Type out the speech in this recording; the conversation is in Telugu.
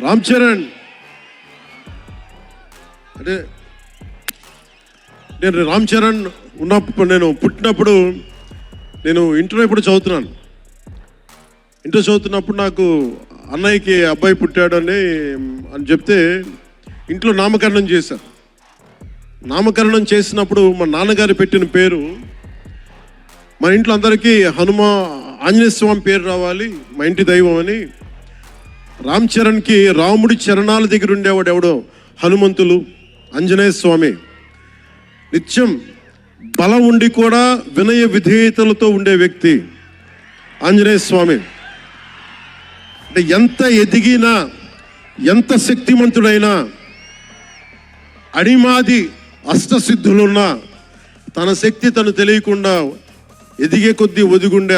రామ్ చరణ్ అంటే నేను రామ్ చరణ్ ఉన్నప్పుడు, నేను పుట్టినప్పుడు నేను ఇంటర్ ఎప్పుడు చదువుతున్నాను. ఇంటర్ చదువుతున్నప్పుడు నాకు అన్నయ్యకి అబ్బాయి పుట్టాడని చెప్తే ఇంట్లో నామకరణం చేశారు. నామకరణం చేసినప్పుడు మా నాన్నగారు పెట్టిన పేరు, మా ఇంట్లో అందరికీ ఆంజనేయ స్వామి పేరు రావాలి, మా ఇంటి దైవం అని. రామ్ చరణ్కి రాముడి చరణాల దగ్గర ఉండేవాడు ఎవడో హనుమంతులు, ఆంజనేయ స్వామి. నిత్యం బలం ఉండి కూడా వినయ విధేయతలతో ఉండే వ్యక్తి ఆంజనేయ స్వామి. అంటే ఎంత ఎదిగినా, ఎంత శక్తిమంతుడైనా, అడిమాది అష్టసిద్ధులున్నా తన శక్తి తను తెలియకుండా ఎదిగే కొద్దీ ఒదిగుండే